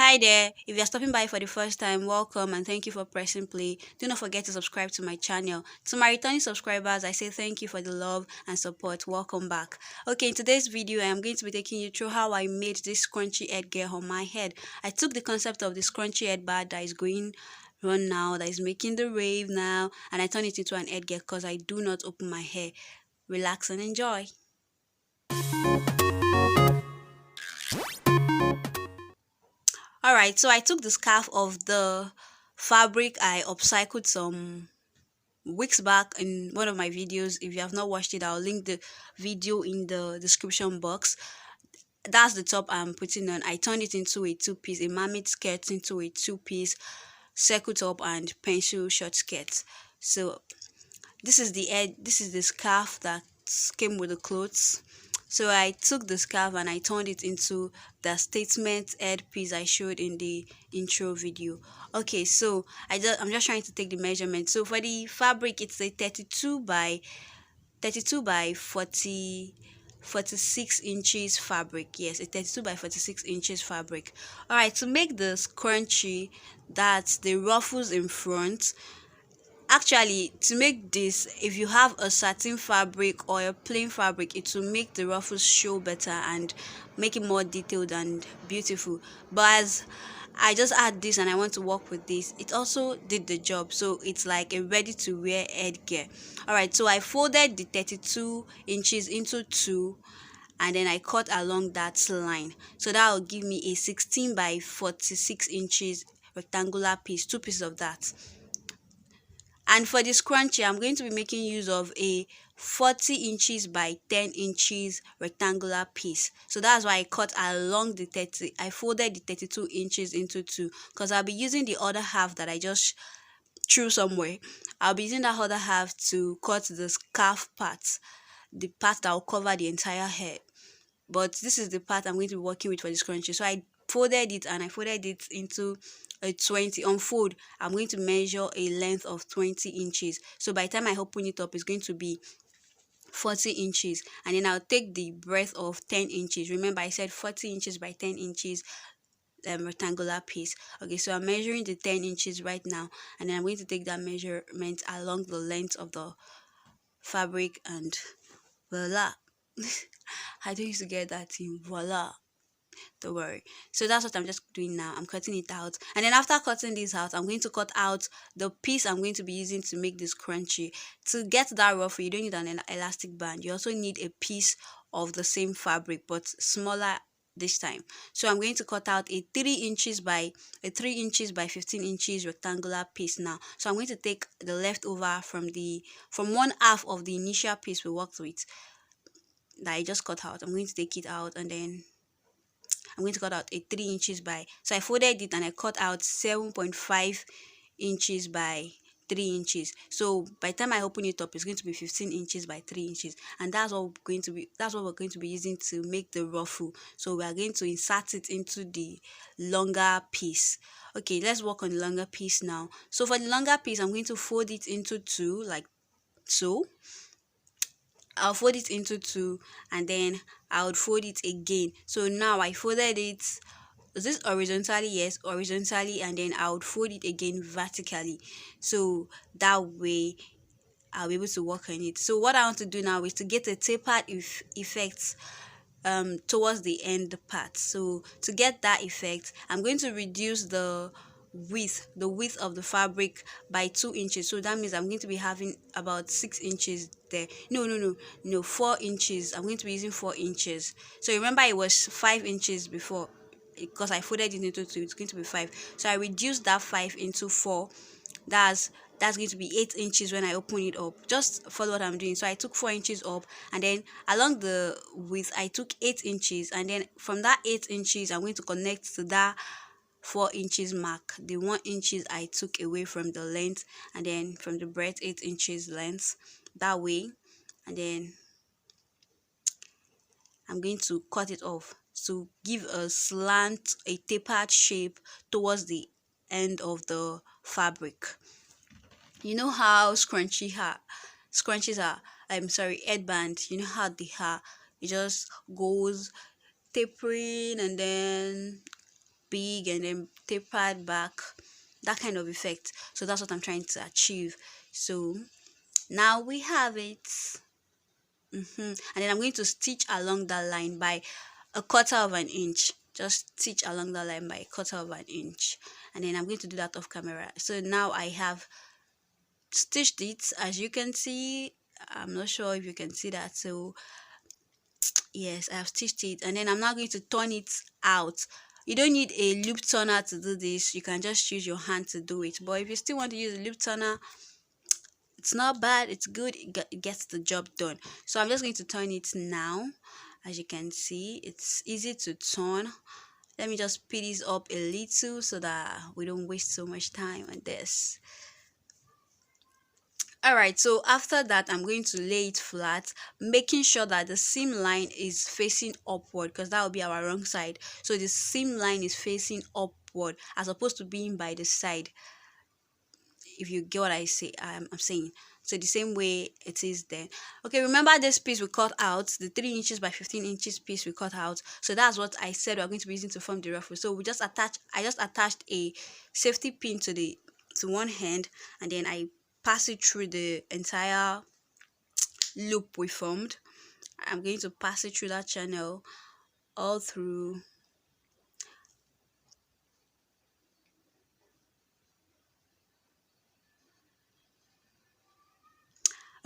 Hi there, if you're stopping by for the first time, welcome and thank you for pressing play. Do not forget to subscribe to my channel. To my returning subscribers, I say thank you for the love and support. Welcome back. Okay, in today's video, I am going to be taking you through how I made this scrunchy headgear on my head. I took the concept of the scrunchy headband that is going run now, that is making the wave now, and I turned it into an headgear because I do not open my hair. Relax and enjoy. Alright, so I took the scarf of the fabric I upcycled some weeks back in one of my videos. If you have not watched it, I'll link the video in the description box. That's the top I'm putting on. I turned it into a two-piece, a mermaid skirt into a two-piece circle top and pencil short skirt. So this is the scarf that came with the clothes. So I took the scarf and I turned it into the statement headpiece I showed in the intro video. Okay, so I'm just trying to take the measurement. So for the fabric, it's a 32 by 46 inches fabric. Yes, a 32 by 46 inches fabric. All right, to make the scrunchie, that's the ruffles in front. Actually, to make this, if you have a satin fabric or a plain fabric, it will make the ruffles show better and make it more detailed and beautiful. But as I just add this and I want to work with this, it also did the job. So it's like a ready to wear headgear. Alright, so I folded the 32 inches into two and then I cut along that line. So that will give me a 16 by 46 inches rectangular piece, two pieces of that. And for this scrunchie, I'm going to be making use of a 40 inches by 10 inches rectangular piece. So that's why I cut along the 30. I folded the 32 inches into two because I'll be using the other half that I just threw somewhere. I'll be using that other half to cut the scarf part, the part that will cover the entire hair. But this is the part I'm going to be working with for the scrunchie. So I folded it and I folded it into a 20 unfold. I'm going to measure a length of 20 inches. So by the time I open it up, it's going to be 40 inches, and then I'll take the breadth of 10 inches. Remember, I said 40 inches by 10 inches rectangular piece. Okay, so I'm measuring the 10 inches right now, and then I'm going to take that measurement along the length of the fabric, and voila. I don't used to get that in voila. Don't worry. So that's what I'm just doing now. I'm cutting it out, and then after cutting this out, I'm going to cut out the piece I'm going to be using to make this scrunchie. To get that ruffle, you don't need an elastic band. You also need a piece of the same fabric but smaller this time. So I'm going to cut out a 3 inches by 15 inches rectangular piece now. So I'm going to take the leftover from one half of the initial piece we worked with that I just cut out. I'm going to take it out, and then I'm going to cut out a 3 inches by, so I folded it and I cut out 7.5 inches by 3 inches. So by the time I open it up, it's going to be 15 inches by 3 inches, and that's what we're going to be using to make the ruffle. So we are going to insert it into the longer piece. Okay, let's work on the longer piece now. So for the longer piece, I'm going to fold it into two, like so. I'll fold it into two, and then I would fold it again. So now I folded it, is this horizontally? Yes, horizontally, and then I would fold it again vertically. So that way I'll be able to work on it. So what I want to do now is to get a tapered effect towards the end part. So to get that effect, I'm going to reduce the width of the fabric by 2 inches. So that means I'm going to be having about 6 inches there. No, 4 inches. I'm going to be using 4 inches. So remember, it was 5 inches before, because I folded it into two. It's going to be 5. So I reduced that 5 into 4. That's going to be 8 inches when I open it up. Just follow what I'm doing. So I took 4 inches up, and then along the width I took 8 inches, and then from that 8 inches I'm going to connect to that 4 inches mark, the 1 inches I took away from the length, and then from the breadth 8 inches length, that way. And then I'm going to cut it off to give a slant, a tapered shape towards the end of the fabric. You know how scrunchies are, headband, you know how they are, it just goes tapering and then big and then tapered back, that kind of effect. So that's what I'm trying to achieve. So now we have it. And then I'm going to stitch along that line by a quarter of an inch. Just stitch along the line by a quarter of an inch, and then I'm going to do that off camera. So now I have stitched it, as you can see. I'm not sure if you can see that. So yes, I have stitched it, and then I'm now going to turn it out. You don't need a loop turner to do this. You can just use your hand to do it, but if you still want to use a loop turner, it's not bad, it's good, it gets the job done. So I'm just going to turn it now. As you can see, it's easy to turn. Let me just speed this up a little so that we don't waste so much time on this. Alright, so after that, I'm going to lay it flat, making sure that the seam line is facing upward, because that will be our wrong side. So the seam line is facing upward as opposed to being by the side, if you get what I'm saying. So the same way it is there. Okay, remember this piece we cut out, the 3 inches by 15 inches piece we cut out. So that's what I said we're going to be using to form the ruffle. So I just attached a safety pin to one hand, and then I pass it through the entire loop we formed. I'm going to pass it through that channel all through.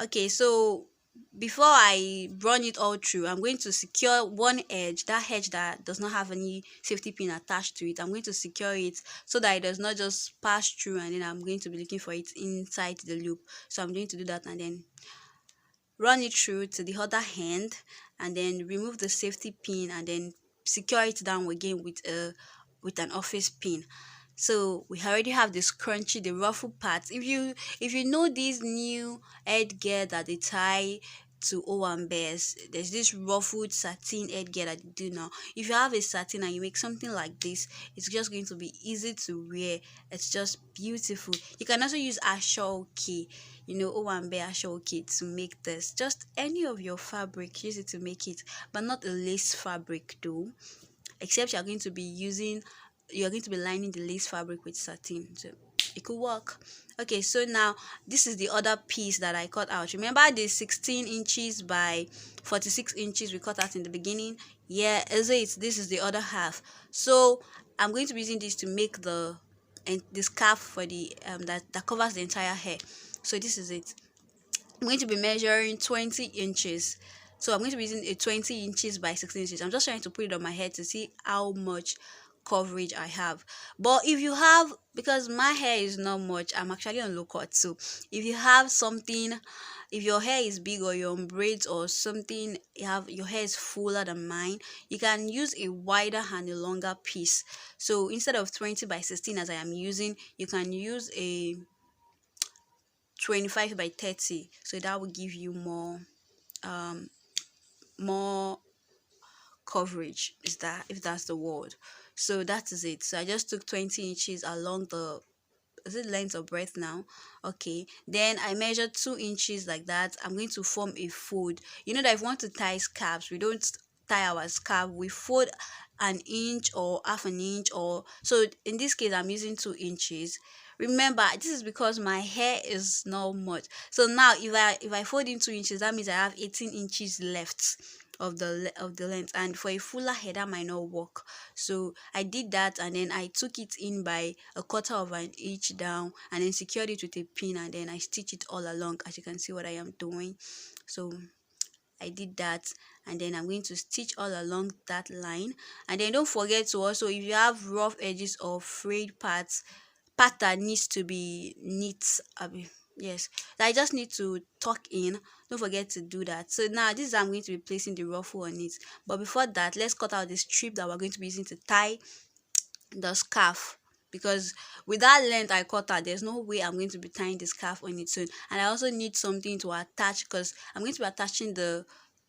Okay, so before I run it all through, I'm going to secure one edge, that edge that does not have any safety pin attached to it. I'm going to secure it so that it does not just pass through, and then I'm going to be looking for it inside the loop. So I'm going to do that and then run it through to the other hand, and then remove the safety pin and then secure it down again with an office pin. So we already have the scrunchie, the ruffle parts. If you know these new headgear that they tie to bears, there's this ruffled satin headgear that you do now. If you have a satin and you make something like this, it's just going to be easy to wear. It's just beautiful. You can also use ashoke, bear ashoke to make this. Just any of your fabric, use it to make it, but not a lace fabric though, except you're going to be lining the lace fabric with satin, so it could work. Okay, so now this is the other piece that I cut out. Remember the 16 inches by 46 inches we cut out in the beginning? Yeah, this is the other half. So I'm going to be using this to make the scarf for the that covers the entire hair. So this is it. I'm going to be measuring 20 inches. So I'm going to be using a 20 inches by 16 inches. I'm just trying to put it on my head to see how much coverage I have. But if you have, because my hair is not much, I'm actually on low cut, so if you have something, if your hair is big or you're on braids or something, your hair is fuller than mine, you can use a wider and a longer piece. So instead of 20 by 16 as I am using, you can use a 25 by 30, so that will give you more coverage, is that, if that's the word. So that is it. So I just took 20 inches along the, is it length or breadth now? Okay, then I measured 2 inches like that. I'm going to form a fold. You know that if we want to tie scarves, we don't tie our scarf, we fold an inch or half an inch, or so in this case I'm using 2 inches. Remember, this is because my hair is not much. So now if I fold in 2 inches, that means I have 18 inches left of the length, and for a fuller hair that might not work. So I did that, and then I took it in by a quarter of an inch down, and then secured it with a pin, and then I stitched it all along, as you can see what I am doing. So I did that, and then I'm going to stitch all along that line. And then don't forget to also, if you have rough edges or frayed parts, part that needs to be neat, yes, that I just need to tuck in, don't forget to do that. So now this is how I'm going to be placing the ruffle on it. But before that, let's cut out the strip that we're going to be using to tie the scarf, because with that length I cut out, there's no way I'm going to be tying the scarf on its own. And I also need something to attach, because I'm going to be attaching the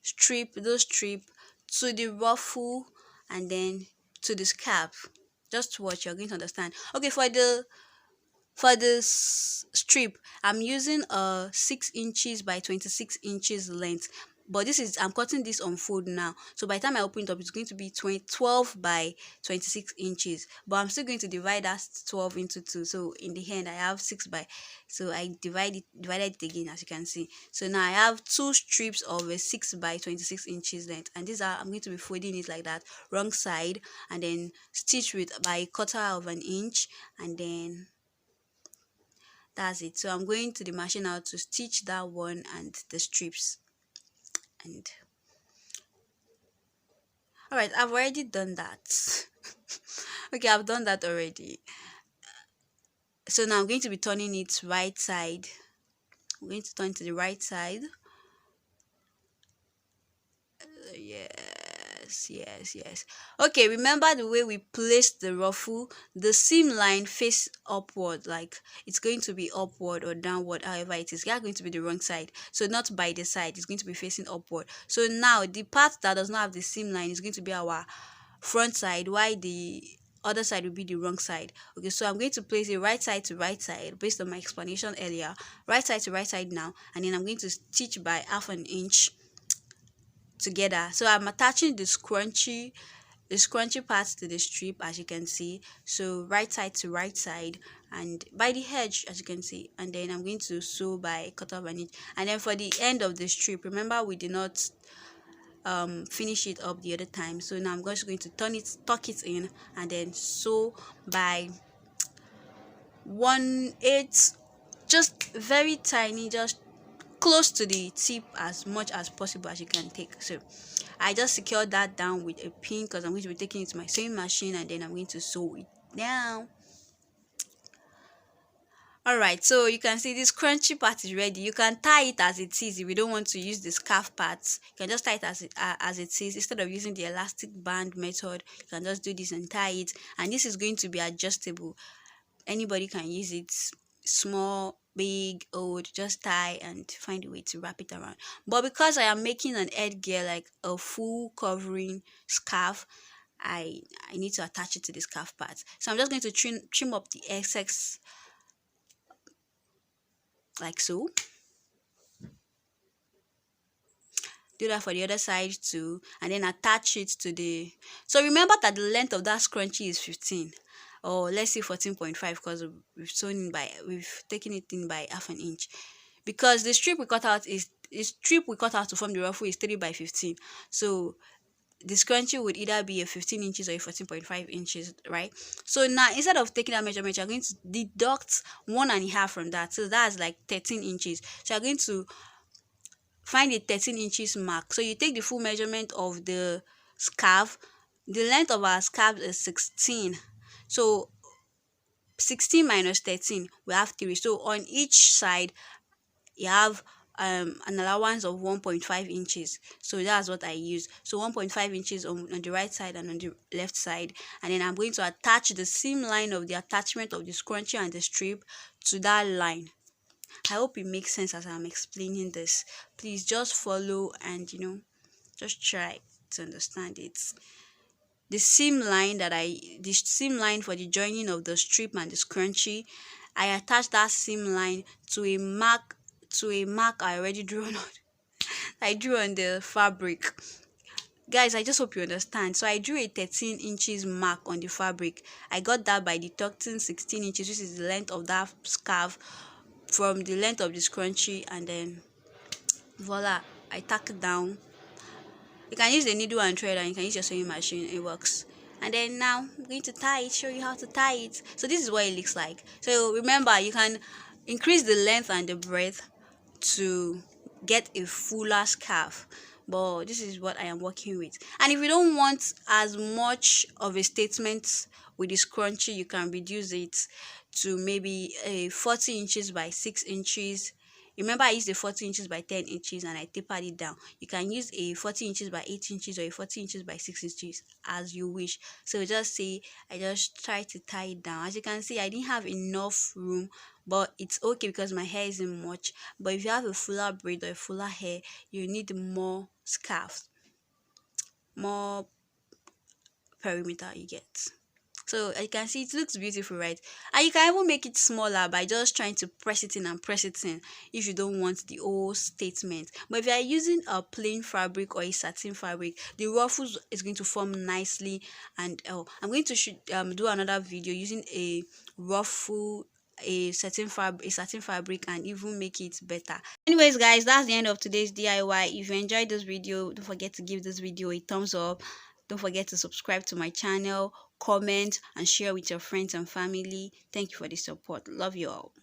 strip to the ruffle and then to the scarf. Just watch, you're going to understand. Okay, for this strip, I'm using a 6 inches by 26 inches length. but this is, I'm cutting this on fold now, so by the time I open it up, it's going to be 12 by 26 inches, but I'm still going to divide that 12 into 2. So in the end I have 6 by, so I divided it again, as you can see. So now I have 2 strips of a 6 by 26 inches length, and these are, I'm going to be folding it like that, wrong side, and then stitch with by a quarter of an inch, and then that's it. So I'm going to the machine now to stitch that one and the strips. And all right, I've already done that. Okay, I've done that already. So now I'm going to be turning it right side. I'm going to turn to the right side. Yes. Okay, remember the way we placed the ruffle? The seam line face upward, like it's going to be upward or downward, however it is. You're going to be the wrong side, so not by the side, it's going to be facing upward. So now the part that does not have the seam line is going to be our front side, while the other side will be the wrong side. Okay, so I'm going to place it right side to right side based on my explanation earlier. Right side to right side now, and then I'm going to stitch by half an inch together. So I'm attaching the scrunchie part to the strip, as you can see. So right side to right side and by the edge, as you can see, and then I'm going to sew by a quarter of an inch. And then for the end of the strip, remember we did not finish it up the other time, so now I'm just going to tuck it in and then sew by 1/8, just very tiny, just close to the tip as much as possible as you can take. So I just secured that down with a pin because I'm going to be taking it to my sewing machine, and then I'm going to sew it down. All right, so you can see this crunchy part is ready. You can tie it as it is if you don't want to use the scarf parts. You can just tie it as it is instead of using the elastic band method. You can just do this and tie it, and this is going to be adjustable. Anybody can use it, small, big, old, just tie and find a way to wrap it around. But because I am making an headgear, like a full covering scarf, I need to attach it to the scarf part. So I'm just going to trim up the excess like so. Do that for the other side too, and then attach it to the, so remember that the length of that scrunchie is 15, or let's say 14.5, because we've taken it in by half an inch, because the strip we cut out to form the ruffle is 3 by 15. So the scrunchie would either be a 15 inches or a 14.5 inches, right? So now instead of taking that measurement, you're going to deduct 1.5 from that, so that's like 13 inches. So you're going to find a 13 inches mark. So you take the full measurement of the scarf. The length of our scarf is 16. So 16 minus 13, we have 3. So on each side, you have an allowance of 1.5 inches. So that's what I use. So 1.5 inches on the right side and on the left side. And then I'm going to attach the seam line of the attachment of the scrunchie and the strip to that line. I hope it makes sense as I'm explaining this. Please just follow and just try to understand it. The seam line for the joining of the strip and the scrunchie, I attach that seam line to a mark I already drew on. I drew on the fabric. Guys, I just hope you understand. So I drew a 13 inches mark on the fabric. I got that by deducting 16 inches, which is the length of that scarf, from the length of the scrunchie, and then voila, I tack it down. You can use the needle and thread, and you can use your sewing machine, it works. And then now I'm going to tie it, show you how to tie it. So this is what it looks like. So remember, you can increase the length and the breadth to get a fuller scarf, but this is what I am working with. And if you don't want as much of a statement with the scrunchie, you can reduce it to maybe a 40 inches by 6 inches. Remember, I used a 40 inches by 10 inches and I tapered it down. You can use a 40 inches by 8 inches or a 40 inches by 6 inches as you wish. So just say I just try to tie it down. As you can see, I didn't have enough room, but it's okay because my hair isn't much. But if you have a fuller braid or a fuller hair, you need more scarf, more perimeter, you get. So you can see it looks beautiful, right? And you can even make it smaller by just trying to press it in and press it in if you don't want the whole statement. But if you are using a plain fabric or a satin fabric, the ruffles is going to form nicely. And I'm going to do another video using a ruffle, a satin fabric, and even make it better. Anyways guys, that's the end of today's DIY. If you enjoyed this video, don't forget to give this video a thumbs up. Don't forget to subscribe to my channel, comment and share with your friends and family. Thank you for the support. Love you all.